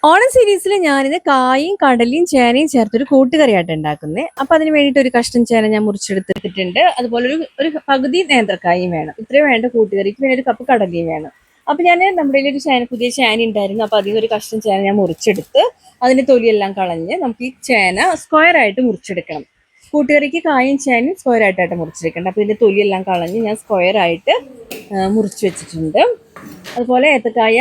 ഓണം സീരീസിൽ ഞാനിത് കായും കടലയും ചേനയും ചേർത്തൊരു കൂട്ടുകറിയായിട്ട് ഉണ്ടാക്കുന്നത്. അപ്പൊ അതിന് വേണ്ടിയിട്ട് ഒരു കഷ്ണം ചേന ഞാൻ മുറിച്ചെടുത്തിട്ടുണ്ട്. അതുപോലെ ഒരു പകുതി നേന്ത്രക്കായും വേണം. ഇത്രയും വേണ്ട കൂട്ടുകറിക്ക്. പിന്നെ ഒരു കപ്പ് കടലയും വേണം. അപ്പൊ ഞാൻ നമ്മുടെ ഒരു പുതിയ ചേന ഉണ്ടായിരുന്നു. അപ്പൊ അതിൽ ഒരു കഷ്ണം ചേന ഞാൻ മുറിച്ചെടുത്ത് അതിന്റെ തൊലിയെല്ലാം കളഞ്ഞ് നമുക്ക് ഈ ചേന സ്ക്വയർ ആയിട്ട് മുറിച്ചെടുക്കണം. കൂട്ടുകറിക്ക് കായും ചേനയും സ്ക്വയർ ആയിട്ടായിട്ട് മുറിച്ചെടുക്കണം. അപ്പൊ ഇതിന്റെ തൊലിയെല്ലാം കളഞ്ഞ് ഞാൻ സ്ക്വയർ ആയിട്ട് മുറിച്ച് വെച്ചിട്ടുണ്ട്. അതുപോലെ ഏത്തക്കായ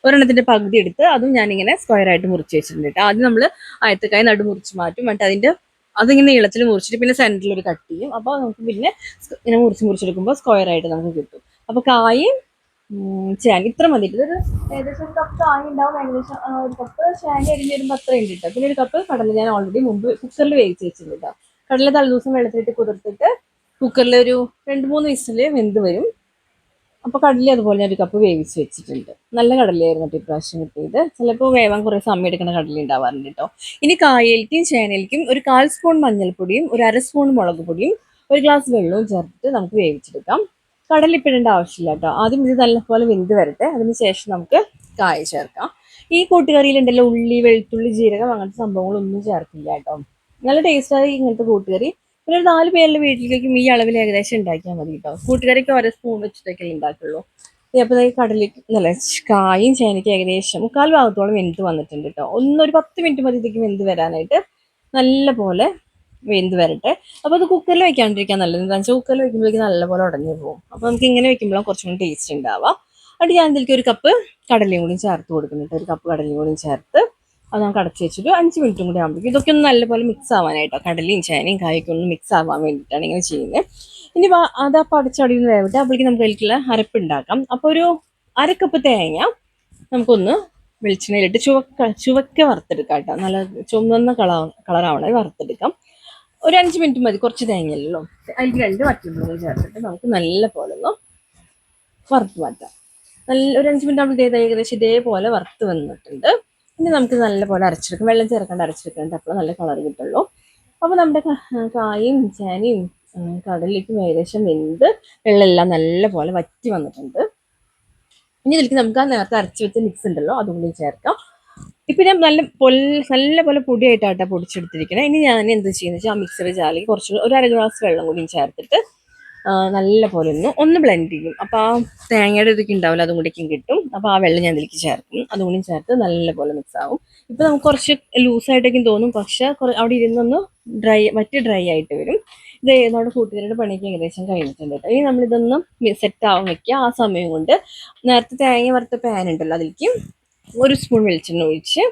ഒരെണ്ണത്തിന്റെ പകുതി എടുത്ത് അതും ഞാനിങ്ങനെ സ്ക്വയർ ആയിട്ട് മുറിച്ച് വെച്ചിട്ടുണ്ട് കേട്ടോ. ആദ്യം നമ്മൾ ആയത്തക്കായ നടു മുറിച്ച് മാറ്റും. മറ്റേ അതിങ്ങനെ നീളത്തിൽ മുറിച്ചിട്ട് പിന്നെ സെന്ററിൽ ഒരു കട്ട് ചെയ്യും. അപ്പോൾ നമുക്ക് പിന്നെ ഇങ്ങനെ മുറിച്ചെടുക്കുമ്പോൾ സ്ക്വയർ ആയിട്ട് നമുക്ക് കിട്ടും. അപ്പോൾ കായും ചേന ഇത്ര മതി. ഇതൊരു ഏകദേശം ഒരു കപ്പ് കായ ഉണ്ടാവും. ഏകദേശം ഒരു കപ്പ് ചേന അരിഞ്ഞ് വരുമ്പോൾ അത്ര ഉണ്ട് കേട്ടോ. പിന്നെ ഒരു കപ്പ് കടല ഞാൻ ഓൾറെഡി മുമ്പ് കുക്കറിൽ വേവിച്ച് വെച്ചിട്ടുണ്ട് കേട്ടോ. കടല തലേദിവസം വെള്ളത്തിലിട്ട് കുതിർത്തിട്ട് കുക്കറിൽ ഒരു 2-3 വിസിൽ വെന്ത് വരും. അപ്പോൾ കടല അതുപോലെ ഒരു കപ്പ് വേവിച്ച് വെച്ചിട്ടുണ്ട്. നല്ല കടലയായിരുന്നു കേട്ടോ ഇപ്രാവശ്യം കിട്ടിയത്. ചിലപ്പോൾ വേവാൻ കുറേ സമയം എടുക്കുന്ന കടല ഉണ്ടാവാറുണ്ട് കേട്ടോ. ഇനി കായലിക്കും ചേനയിലേക്കും ഒരു 1/4 സ്പൂൺ മഞ്ഞൾപ്പൊടിയും ഒരു 1/2 സ്പൂൺ മുളക് പൊടിയും ഒരു ഗ്ലാസ് വെള്ളവും ചേർത്തിട്ട് നമുക്ക് വേവിച്ചെടുക്കാം. കടല ഇപ്പിടേണ്ട ആവശ്യമില്ല കേട്ടോ. ആദ്യം ഇത് നല്ലപോലെ വെന്ത് വരട്ടെ. അതിന് ശേഷം നമുക്ക് കായ ചേർക്കാം. ഈ കൂട്ടുകറിയിലുണ്ടല്ലോ ഉള്ളി, വെളുത്തുള്ളി, ജീരകം അങ്ങനത്തെ സംഭവങ്ങളൊന്നും ചേർക്കില്ല കേട്ടോ. നല്ല ടേസ്റ്റായി ഇങ്ങനത്തെ കൂട്ടുകറി. പിന്നെ ഒരു 4 പേരുടെ വീട്ടിലേക്കും ഈ അളവിൽ ഏകദേശം ഉണ്ടാക്കിയാൽ മതി കേട്ടോ. കൂട്ടുകറിക്ക് 1 സ്പൂൺ വെച്ചിട്ടൊക്കെ ഉണ്ടാക്കുള്ളൂ. അപ്പോൾ കടലേക്ക് നല്ല കായും ചേനയ്ക്ക് ഏകദേശം 1/4 ഭാഗത്തോളം വെന്ത് വന്നിട്ടുണ്ട് കേട്ടോ. ഒരു 10 മിനിറ്റ് മതി ഇതൊക്കെ വെന്ത് വരാനായിട്ട്. നല്ല പോലെ വെന്ത് വരട്ടെ. അപ്പോൾ അത് കുക്കറിൽ വെക്കാണ്ടിരിക്കാൻ നല്ലത്. എന്താണെന്ന് വെച്ചാൽ കുക്കറിൽ വെക്കുമ്പോഴേക്കും നല്ലപോലെ ഉടഞ്ഞു പോകും. അപ്പോൾ നമുക്ക് ഇങ്ങനെ വെക്കുമ്പോഴാണ് കുറച്ചും കൂടി ടേസ്റ്റ് ഉണ്ടാവുക. എന്നിട്ട് ഞാൻ ഇതിലേക്ക് ഒരു കപ്പ് കടലയും കൂടി ചേർത്ത് കൊടുക്കുന്നുണ്ട്. ഒരു കപ്പ് കടലയും കൂടി ചേർത്ത് അത് നമുക്ക് അടച്ച് വെച്ചിട്ട് 5 മിനിറ്റും കൂടി ആകുമ്പോഴേക്കും ഇതൊക്കെ ഒന്ന് നല്ലപോലെ മിക്സ് ആവാനായിട്ടോ. കടലയും ചേനയും കായൊക്കെ ഒന്ന് മിക്സ് ആവാൻ വേണ്ടിയിട്ടാണ് ഇങ്ങനെ ചെയ്യുന്നത്. ഇനി അത് പടച്ചടിയിൽ വേവിട്ട് അപ്പോഴേക്കും നമുക്ക് അതിലേക്കുള്ള അരപ്പ് ഉണ്ടാക്കാം. അപ്പോൾ ഒരു 1/2 കപ്പ് തേങ്ങ നമുക്കൊന്ന് വെളിച്ചെണ്ണയിലിട്ട് ചുവക്ക വറുത്തെടുക്കാം കേട്ടോ. നല്ല ചുവന്ന കളറാവണേ വറുത്തെടുക്കാം. ഒരു 5 മിനിറ്റ് മതി. കുറച്ച് തേങ്ങയല്ലോ. അതിലേക്ക് 2 വറ്റൽമുളക് ചേർത്തിട്ട് നമുക്ക് നല്ല പോലെ ഒന്ന് വറുത്ത് മാറ്റാം. ഒരു 5 മിനിറ്റ് ആകുമ്പോൾ ഏകദേശം ഇതേപോലെ വറുത്ത് വന്നിട്ടുണ്ട്. ഇനി നമുക്ക് നല്ലപോലെ അരച്ചെടുക്കാം. വെള്ളം ചേർക്കാണ്ട് അരച്ചെടുക്കേണ്ട. അപ്പോൾ നല്ല കളർ കിട്ടുള്ളൂ. അപ്പോൾ നമ്മുടെ കായും ചേനയും കടലിലേക്കും ഏകദേശം വെന്ത് വെള്ളമെല്ലാം നല്ലപോലെ വറ്റി വന്നിട്ടുണ്ട്. ഇനി ഇതിലേക്ക് നമുക്ക് ആ നേരത്തെ അരച്ച് വെച്ച മിക്സ് ഉണ്ടല്ലോ അതും കൂടി ചേർക്കാം. ഇപ്പം ഞാൻ നല്ല പോലെ പൊടിയായിട്ടാണ് പൊടിച്ചെടുത്തിരിക്കുന്നത്. ഇനി ഞാൻ എന്ത് ചെയ്യുന്നത് വെച്ചാൽ ആ മിക്സർ ജാറിലേക്ക് കുറച്ച് ഒരു 1/2 ഗ്ലാസ് വെള്ളം കൂടി ചേർത്തിട്ട് നല്ല പോലെ ഒന്ന് ബ്ലെൻഡ് ചെയ്യും. അപ്പോൾ ആ തേങ്ങയുടെ ഇതൊക്കെ ഉണ്ടാവില്ല, അതും കൂടിയൊക്കെ കിട്ടും. അപ്പോൾ ആ വെള്ളം ഞാൻ ഇതിലേക്ക് ചേർക്കും. അതും കൂടി ചേർത്ത് നല്ല പോലെ മിക്സ് ആവും. ഇപ്പം നമുക്ക് കുറച്ച് ലൂസായിട്ടൊക്കെ തോന്നും, പക്ഷെ അവിടെ ഇരുന്നൊന്ന് ഡ്രൈ ആയിട്ട് വരും. ഇത് നമ്മുടെ കൂട്ടുകാരുടെ പണിയൊക്കെ ഏകദേശം കഴിഞ്ഞിട്ടുണ്ട് കേട്ടോ. ഇനി നമ്മളിതൊന്നും സെറ്റ് ആവാൻ വെക്കുക. ആ സമയം കൊണ്ട് നേരത്തെ തേങ്ങ വറുത്ത പാൻ ഉണ്ടല്ലോ അതിലേക്ക് 1 സ്പൂൺ വെളിച്ചെണ്ണ ഒഴിച്ച്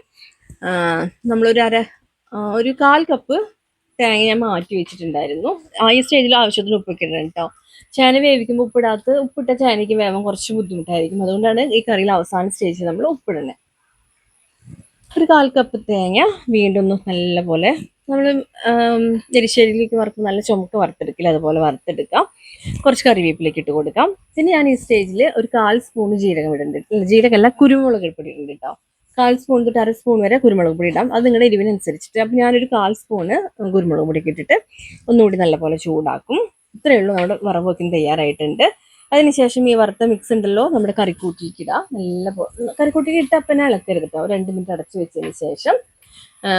ഒരു 1/4 കപ്പ് തേങ്ങ ഞാൻ മാറ്റി വെച്ചിട്ടുണ്ടായിരുന്നു. ഈ സ്റ്റേജിൽ ആവശ്യത്തിന് ഉപ്പൊക്കെ ഇടണം കേട്ടോ. ചേന വേവിക്കുമ്പോൾ ഉപ്പിട്ട ചേനയ്ക്ക് വേവാൻ കുറച്ച് ബുദ്ധിമുട്ടായിരിക്കും. അതുകൊണ്ടാണ് ഈ കറിയിൽ അവസാന സ്റ്റേജിൽ നമ്മൾ ഉപ്പിടുന്നത്. ഒരു 1/4 കപ്പ് തേങ്ങ വീണ്ടും നല്ല പോലെ നമ്മൾ എരിശ്ശേരിയിലേക്ക് നല്ല ചുമക്ക് വറുത്തെടുക്കില്ല, അതുപോലെ വറുത്തെടുക്കാം. കുറച്ച് കറിവേപ്പിലേക്ക് ഇട്ട് കൊടുക്കാം. പിന്നെ ഞാൻ ഈ സ്റ്റേജിൽ ഒരു 1/4 സ്പൂൺ ജീരകം ഇടുന്നുണ്ട്. ജീരകമല്ല, കുരുമുളക് പൊടി ഇടുന്നുണ്ട് കേട്ടോ. 1/4 സ്പൂൺ തൊട്ട് 1/2 സ്പൂൺ വരെ കുരുമുളക് പൊടി ഇടാം. അത് നിങ്ങളുടെ എരിവിനനുസരിച്ചിട്ട്. അപ്പം ഞാനൊരു 1/4 സ്പൂണ് കുരുമുളക് പൊടിയൊക്കെ ഇട്ടിട്ട് ഒന്നുകൂടി നല്ലപോലെ ചൂടാക്കും. ഇത്രയേ ഉള്ളൂ. നമ്മുടെ വറവ് വയ്ക്കുന്ന തയ്യാറായിട്ടുണ്ട്. അതിനുശേഷം ഈ വറുത്ത മിക്സ് ഉണ്ടല്ലോ നമ്മുടെ കറിക്കൂട്ടിലേക്ക് ഇടാം. കറിക്കൂട്ടിക്ക് ഇട്ട് അപ്പനെ ഇളക്കരുത് കേട്ടോ. 2 മിനിറ്റ് അടച്ചു വെച്ചതിന് ശേഷം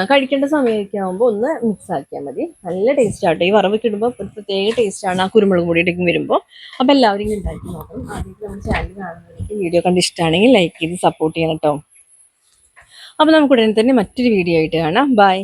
കഴിക്കേണ്ട സമയമൊക്കെ ആകുമ്പോൾ ഒന്ന് മിക്സ് ആക്കിയാൽ മതി. നല്ല ടേസ്റ്റ് ആട്ടോ. ഈ വറവൊക്കെ ഇടുമ്പോൾ ഒരു പ്രത്യേക ടേസ്റ്റാണ് ആ കുരുമുളക് പൊടിയിടയ്ക്കും വരുമ്പോൾ. അപ്പോൾ എല്ലാവരും ഇങ്ങനെ ഉണ്ടാക്കി നോക്കണം. ആദ്യമായിട്ട് നമ്മുടെ ചാനൽ കാണുന്നവർക്ക് വീഡിയോ കണ്ട് ഇഷ്ടമാണെങ്കിൽ ലൈക്ക് ചെയ്ത് സപ്പോർട്ട് ചെയ്യണം കേട്ടോ. അപ്പോൾ നമുക്ക് ഉടനെ തന്നെ മറ്റൊരു വീഡിയോ ആയിട്ട് കാണാം. ബൈ.